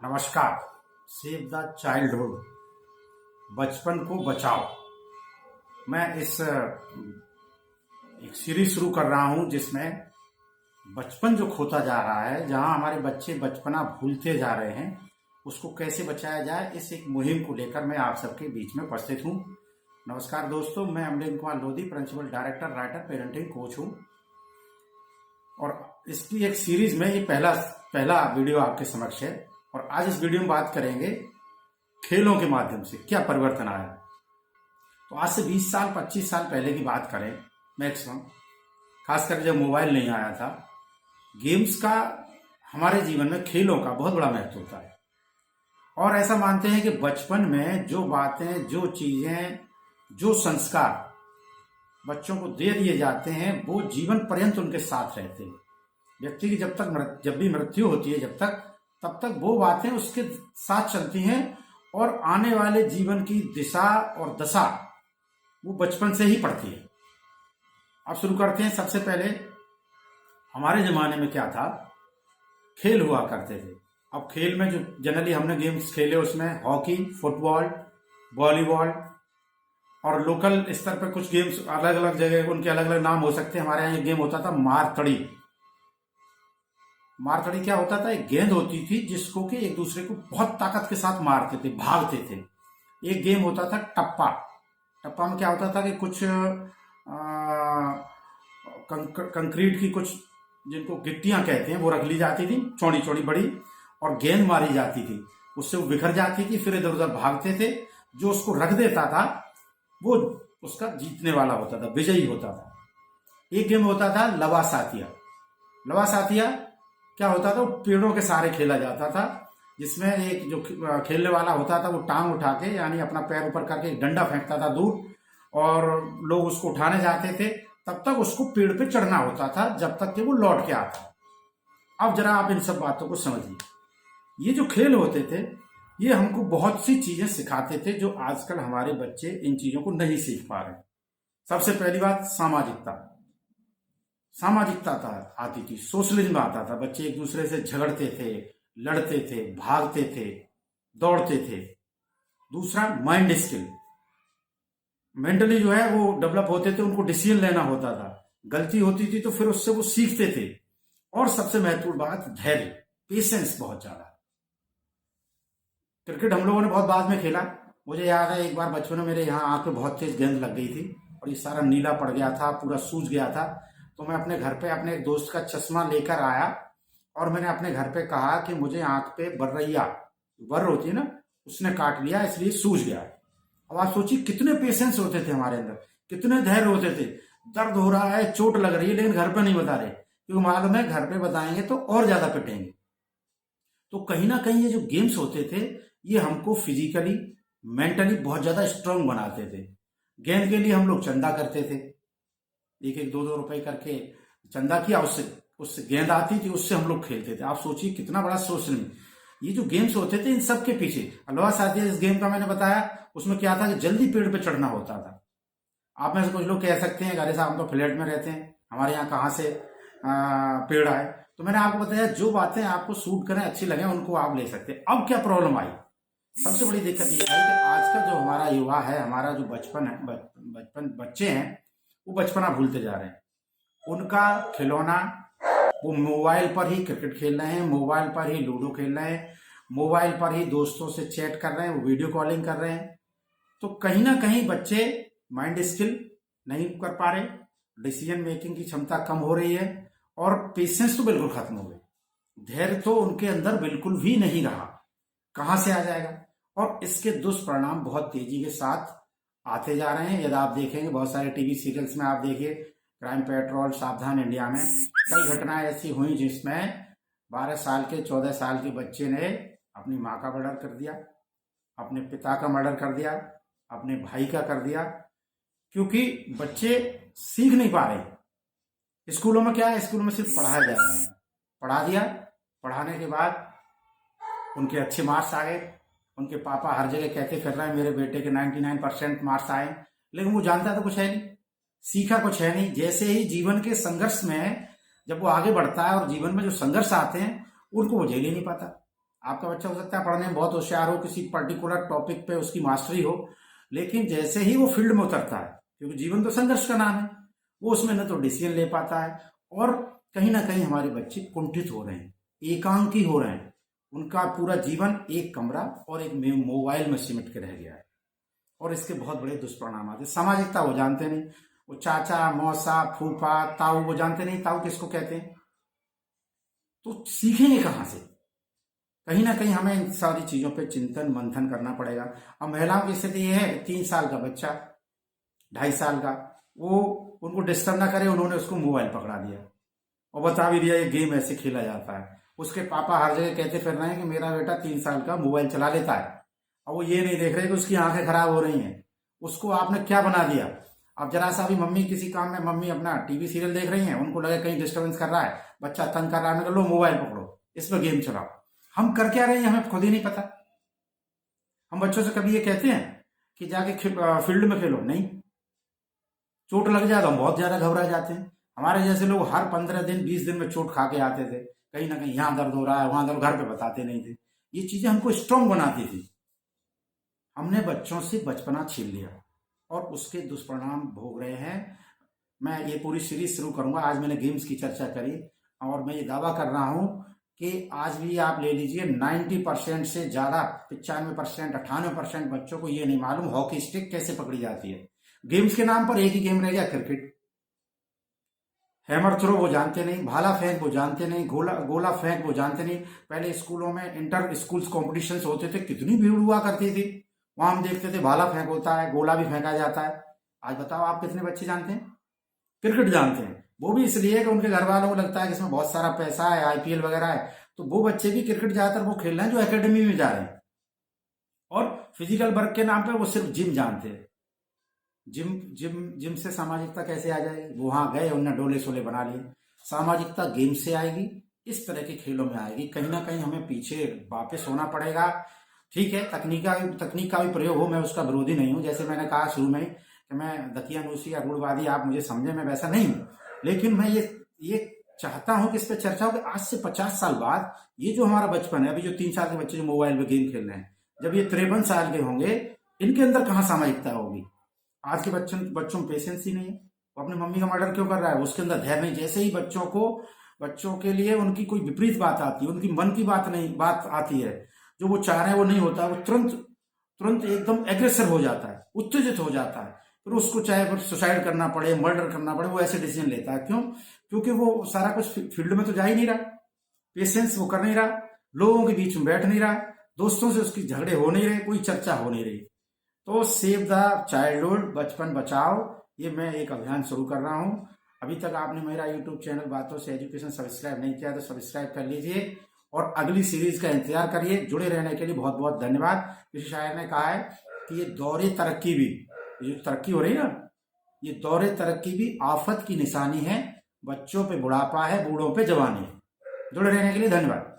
नमस्कार। Save the childhood, बचपन को बचाओ। मैं एक सीरीज शुरू कर रहा हूं जिसमें बचपन जो खोता जा रहा है, जहां हमारे बच्चे बचपना भूलते जा रहे हैं, उसको कैसे बचाया जाए, इस एक मुहिम को लेकर मैं आप सबके बीच में उपस्थित हूं। नमस्कार दोस्तों, मैं Amreen Kumar Lodhi, principal director, writer, parenting coach हूं और इसकी एक सीरीज में ये पहला वीडियो आपके समक्ष है। और आज इस वीडियो में बात करेंगे खेलों के माध्यम से क्या परिवर्तन आया। तो आज से 20 साल 25 साल पहले की बात करें, मैक्सिमम, खासकर जब मोबाइल नहीं आया था, गेम्स का हमारे जीवन में, खेलों का बहुत बड़ा महत्व होता है। और ऐसा मानते हैं कि बचपन में जो बातें, जो चीजें, जो संस्कार बच्चों को दे दिए जाते हैं, वो जीवन पर्यंत उनके साथ रहते हैं। व्यक्ति की जब भी मृत्यु होती है, तब तक वो बातें उसके साथ चलती हैं और आने वाले जीवन की दिशा और दशा वो बचपन से ही पड़ती है। अब शुरू करते हैं। सबसे पहले हमारे जमाने में क्या था, खेल हुआ करते थे। अब खेल में जो जनरली हमने गेम्स खेले, उसमें हॉकी, फुटबॉल, वॉलीबॉल और लोकल स्तर पर कुछ गेम्स अलग अलग जगह, उनके अलग अलग नाम हो सकते हैं। हमारे यहाँ एक गेम होता था मारतड़ी। मारतड़ी क्या होता था, एक गेंद होती थी जिसको कि एक दूसरे को बहुत ताकत के साथ मारते थे, भागते थे। एक गेम होता था टप्पा। टप्पा में क्या होता था कि कुछ कंक्रीट की कुछ, जिनको गिट्टियां कहते हैं, वो रख ली जाती थी, चौड़ी चौड़ी बड़ी, और गेंद मारी जाती थी। उससे वो बिखर जाती थी, फिर इधर उधर भागते थे। जो उसको रख देता था वो उसका जीतने वाला होता था, विजयी होता था। एक गेम होता था लवा साथिया। लवा साथिया क्या होता था, वो पेड़ों के सहारे खेला जाता था, जिसमें एक जो खेलने वाला होता था वो टांग उठा के, यानी अपना पैर ऊपर करके एक डंडा फेंकता था दूर, और लोग उसको उठाने जाते थे। तब तक उसको पेड़ पे चढ़ना होता था, जब तक कि वो लौट के आता। अब जरा आप इन सब बातों को समझिए। ये जो खेल होते थे, ये हमको बहुत सी चीजें सिखाते थे जो आजकल हमारे बच्चे इन चीजों को नहीं सीख पा रहे। सबसे पहली बात, सामाजिकता आती थी, सोशलिज्म आता था। बच्चे एक दूसरे से झगड़ते थे, लड़ते थे, भागते थे, दौड़ते थे। दूसरा, माइंड स्किल, मेंटली जो है वो डेवलप होते थे, उनको डिसीजन लेना होता था। गलती होती थी तो फिर उससे वो सीखते थे। और सबसे महत्वपूर्ण बात, धैर्य, पेशेंस बहुत ज्यादा। क्रिकेट हम लोगों ने बहुत बाद में खेला। मुझे याद है एक बार बचपन में मेरे यहाँ आंख पे बहुत तेज गेंद लग गई थी और ये सारा नीला पड़ गया था, पूरा सूज गया था। तो मैं अपने घर पे अपने एक दोस्त का चश्मा लेकर आया और मैंने अपने घर पे कहा कि मुझे आंख पे बर्रैया, बर होती है ना, उसने काट लिया, इसलिए सूज गया। अब आप सोचिए कितने पेशेंस होते थे हमारे अंदर, कितने धैर्य होते थे। दर्द हो रहा है, चोट लग रही है, लेकिन घर पे नहीं बता रहे, क्योंकि मालूम है घर पे बताएंगे तो और ज्यादा पिटेंगे। तो कहीं ना कहीं ये जो गेम्स होते थे, ये हमको फिजिकली, मेंटली बहुत ज्यादा स्ट्रांग बनाते थे। गेंद के लिए हम लोग चंदा करते थे, एक एक दो दो रुपए करके चंदा किया, उससे गेंद आती थी, उससे हम लोग खेलते थे। आप सोचिए कितना बड़ा सोशल, ये जो गेम्स होते थे, इन सब के पीछे अलवा साथिया, इस गेम का मैंने बताया, उसमें क्या था कि जल्दी पेड़ पे चढ़ना होता था। आप में से कुछ लोग कह सकते हैं, अरे साहब हम तो फ्लैट में रहते हैं, हमारे यहाँ कहाँ से पेड़ आए। तो मैंने आपको बताया, जो बातें आपको सूट करें, अच्छी लगे, उनको आप ले सकते हैं। अब क्या प्रॉब्लम आई, सबसे बड़ी दिक्कत ये है कि आज का जो हमारा युवा है, हमारा जो बचपन है, बच्चे हैं, वो बचपना भूलते जा रहे हैं। उनका खिलौना, वो मोबाइल पर ही क्रिकेट खेल रहे हैं, मोबाइल पर ही लूडो खेल रहे हैं, मोबाइल पर ही दोस्तों से चैट कर रहे हैं, वो वीडियो कॉलिंग कर रहे हैं। तो कहीं ना कहीं बच्चे माइंड स्किल नहीं कर पा रहे, डिसीजन मेकिंग की क्षमता कम हो रही है, और पेशेंस तो बिल्कुल खत्म हो गए। धैर्य तो उनके अंदर बिल्कुल भी नहीं रहा, कहां से आ जाएगा। और इसके दुष्परिणाम बहुत तेजी के साथ आते जा रहे हैं। यदि आप देखेंगे बहुत सारे टीवी सीरियल्स में, आप देखिए क्राइम पेट्रोल, सावधान इंडिया में कई घटनाएं ऐसी हुई जिसमें 12 साल के, 14 साल के बच्चे ने अपनी माँ का मर्डर कर दिया, अपने पिता का मर्डर कर दिया, अपने भाई का कर दिया, क्योंकि बच्चे सीख नहीं पा रहे। स्कूलों में क्या है, स्कूलों में सिर्फ पढ़ाया जा रहा है, पढ़ा दिया, पढ़ाने के बाद उनके अच्छे मार्क्स आ गए, उनके पापा हर जगह कहते फिर रहे हैं मेरे बेटे के 99% मार्क्स आए, लेकिन वो जानता तो कुछ है नहीं, सीखा कुछ है नहीं। जैसे ही जीवन के संघर्ष में जब वो आगे बढ़ता है और जीवन में जो संघर्ष आते हैं, उनको वो झेल ही नहीं पाता। आपका बच्चा हो सकता है पढ़ने में बहुत होशियार हो, किसी पर्टिकुलर टॉपिक पे उसकी मास्टरी हो, लेकिन जैसे ही वो फील्ड में उतरता है, क्योंकि जीवन तो संघर्ष का नाम है, वो उसमें न तो डिसीजन ले पाता है, और कहीं ना कहीं हमारे बच्चे कुंठित हो रहे हैं, एकांकी हो रहे हैं। उनका पूरा जीवन एक कमरा और एक मोबाइल में सिमट के रह गया है, और इसके बहुत बड़े दुष्परिणाम आते हैं। सामाजिकता वो जानते नहीं, वो चाचा मौसा फूफा ताऊ वो जानते नहीं, ताऊ किसको कहते हैं, तो सीखेंगे कहाँ से? कहीं ना कहीं हमें इन सारी चीजों पे चिंतन मंथन करना पड़ेगा। अब महिलाओं की स्थिति ये है, 3 साल का बच्चा, 2.5 साल का, वो उनको डिस्टर्ब ना करे, उन्होंने उसको मोबाइल पकड़ा दिया और बता भी दिया ये गेम ऐसे खेला जाता है। उसके पापा हर जगह कहते फिर रहे हैं कि मेरा बेटा 3 साल का मोबाइल चला लेता है, और वो ये नहीं देख रहे कि उसकी आंखें खराब हो रही हैं। उसको आपने क्या बना दिया? अब जरा सा भी मम्मी किसी काम में, मम्मी अपना टीवी सीरियल देख रही हैं, उनको लगे कहीं डिस्टर्बेंस कर रहा है, बच्चा तंग कर रहा है, लो मोबाइल पकड़ो, इसमें गेम चलाओ। हम कर क्या रहे हैं हमें खुद ही नहीं पता। हम बच्चों से कभी ये कहते हैं कि जाके फील्ड में खेलो? नहीं। चोट लग जाए तो हम बहुत ज्यादा घबरा जाते हैं। हमारे जैसे लोग हर 15 दिन 20 दिन में चोट खा के आते थे, कहीं ना कहीं यहाँ दर्द हो रहा है वहां दर्द, घर पे बताते नहीं थे। ये चीजें हमको स्ट्रांग बनाती थी। हमने बच्चों से बचपना छीन लिया और उसके दुष्परिणाम भोग रहे हैं। मैं ये पूरी सीरीज शुरू करूंगा। आज मैंने गेम्स की चर्चा करी, और मैं ये दावा कर रहा हूं कि आज भी आप ले लीजिए 90% से ज्यादा, 95% 98% बच्चों को ये नहीं मालूम हॉकी स्टिक कैसे पकड़ी जाती है। गेम्स के नाम पर एक ही गेम रह गया, क्रिकेट। हैमर थ्रो वो जानते नहीं, भाला फेंक वो जानते नहीं, गोला गोला फेंक वो जानते नहीं। पहले स्कूलों में इंटर स्कूल्स कॉम्पिटिशन होते थे, कितनी भीड़ हुआ करती थी, वहां हम देखते थे भाला फेंक होता है, गोला भी फेंका जाता है। आज बताओ आप कितने बच्चे जानते हैं? क्रिकेट जानते हैं, वो भी इसलिए कि उनके घर वालों को लगता है कि इसमें बहुत सारा पैसा है, आईपीएल वगैरह है, तो वो बच्चे भी क्रिकेट ज्यादातर वो खेल रहे हैं जो एकेडमी में जा रहे हैं। और फिजिकल वर्क के नाम पे वो सिर्फ जिम जानते हैं। जिम जिम जिम से सामाजिकता कैसे आ जाएगी? वो वहां गए, उन्होंने डोले शोले बना लिए। सामाजिकता गेम से आएगी, इस तरह के खेलों में आएगी। कहीं ना कहीं हमें पीछे वापस होना पड़ेगा। ठीक है, तकनीक का भी प्रयोग हो, मैं उसका विरोधी नहीं हूं। जैसे मैंने कहा शुरू में कि मैं दकियानूसी या रूढ़वादी, आप मुझे समझे, मैं वैसा नहीं हूं। लेकिन मैं ये चाहता हूं कि इस पर चर्चा हो कि आज से 50 साल बाद ये जो हमारा बचपन है, अभी जो 3 साल के बच्चे जो मोबाइल में गेम खेल रहे हैं, जब ये 53 साल के होंगे, इनके अंदर कहाँ सामाजिकता होगी? आज के बच्चों में पेशेंस ही नहीं है। वो अपनी मम्मी का मर्डर क्यों कर रहा है? उसके अंदर धैर्य नहीं। जैसे ही बच्चों के लिए उनकी कोई विपरीत बात आती है, उनकी मन की बात आती है, जो वो चाह रहे हैं वो नहीं होता, वो तुरंत तुरंत एकदम एग्रेसिव हो जाता है, उत्तेजित हो जाता है। फिर उसको चाहे फिर सुसाइड करना पड़े, मर्डर करना पड़े, वो ऐसे डिसीजन लेता है। क्यों? क्योंकि वो सारा कुछ फील्ड में तो जा ही नहीं रहा, पेशेंस वो कर नहीं रहा, लोगों के बीच में बैठ नहीं रहा, दोस्तों से उसकी झगड़े हो नहीं रहे, कोई चर्चा हो नहीं रही। तो सेव द चाइल्डहुड, बचपन बचाओ, ये मैं एक अभियान शुरू कर रहा हूं। अभी तक आपने मेरा यूट्यूब चैनल बातों से एजुकेशन सब्सक्राइब नहीं किया तो सब्सक्राइब कर लीजिए, और अगली सीरीज का इंतजार करिए। जुड़े रहने के लिए बहुत बहुत धन्यवाद। किसी शायर ने कहा है कि ये दौरे तरक्की भी, ये जो तरक्की हो रही है ना, ये दौरे तरक्की भी आफत की निशानी है। बच्चों पे बुढ़ापा है, बूढ़ों पे जवानी है। जुड़े रहने के लिए धन्यवाद।